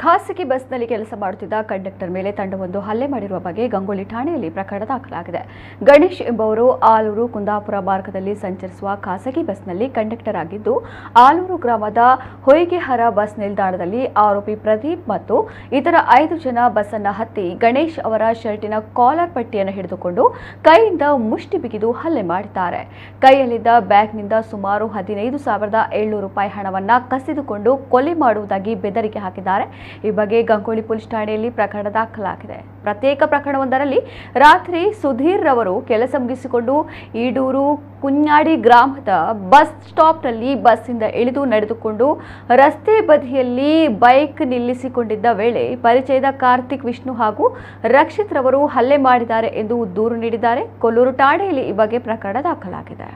ಖಾಸಗಿ ಬಸ್ನಲ್ಲಿ ಕೆಲಸ ಮಾಡುತ್ತಿದ್ದ ಕಂಡಕ್ಟರ್ ಮೇಲೆ ತಂಡವೊಂದು ಹಲ್ಲೆ ಮಾಡಿರುವ ಬಗ್ಗೆ ಗಂಗೊಳ್ಳಿ ಠಾಣೆಯಲ್ಲಿ ಪ್ರಕರಣ ದಾಖಲಾಗಿದೆ. ಗಣೇಶ್ ಎಂಬುವರು ಆಲೂರು ಕುಂದಾಪುರ ಮಾರ್ಗದಲ್ಲಿ ಸಂಚರಿಸುವ ಖಾಸಗಿ ಬಸ್ನಲ್ಲಿ ಕಂಡಕ್ಟರ್ ಆಗಿದ್ದು, ಆಲೂರು ಗ್ರಾಮದ ಹೊಯ್ಗೆಹರ ಬಸ್ ನಿಲ್ದಾಣದಲ್ಲಿ ಆರೋಪಿ ಪ್ರದೀಪ್ ಮತ್ತು ಇತರ 5 ಜನ ಬಸ್ ಅನ್ನು ಹತ್ತಿ ಗಣೇಶ್ ಅವರ ಶರ್ಟಿನ ಕಾಲರ್ ಪಟ್ಟಿಯನ್ನು ಹಿಡಿದುಕೊಂಡು ಕೈಯಿಂದ ಮುಷ್ಟಿ ಬಿಗಿದು ಹಲ್ಲೆ ಮಾಡಿದ್ದಾರೆ. ಕೈಯಲ್ಲಿದ್ದ ಬ್ಯಾಗ್ನಿಂದ ಸುಮಾರು 15,700 ರೂಪಾಯಿ ಹಣವನ್ನು ಕಸಿದುಕೊಂಡು ಕೊಲೆ ಮಾಡುವುದಾಗಿ ಬೆದರಿಕೆ ಹಾಕಿದ್ದಾರೆ. ಈ ಬಗ್ಗೆ ಗಂಗೊಳ್ಳಿ ಪೊಲೀಸ್ ಠಾಣೆಯಲ್ಲಿ ಪ್ರಕರಣ ದಾಖಲಾಗಿದೆ. ಪ್ರತ್ಯೇಕ ಪ್ರಕರಣವೊಂದರಲ್ಲಿ ರಾತ್ರಿ ಸುಧೀರ್ ರವರು ಕೆಲಸ ಮುಗಿಸಿಕೊಂಡು ಈಡೂರು ಕುഞ്ഞാಡಿ ಗ್ರಾಮದ ಬಸ್ ಸ್ಟಾಪ್ನಲ್ಲಿ ಬಸ್ಸಿಂದ ಇಳಿದು ನಡೆದುಕೊಂಡು ರಸ್ತೆ ಬದಿಯಲ್ಲಿ ಬೈಕ್ ನಿಲ್ಲಿಸಿಕೊಂಡಿದ್ದ ವೇಳೆ ಪರಿಚಯದ ಕಾರ್ತಿಕ್, ವಿಷ್ಣು ಹಾಗೂ ರಕ್ಷಿತ್ ರವರು ಹಲ್ಲೆ ಮಾಡಿದ್ದಾರೆ ಎಂದು ದೂರು ನೀಡಿದ್ದಾರೆ. ಕೊಲ್ಲೂರು ಠಾಣೆಯಲ್ಲಿ ಈ ಬಗ್ಗೆ ಪ್ರಕರಣ ದಾಖಲಾಗಿದೆ.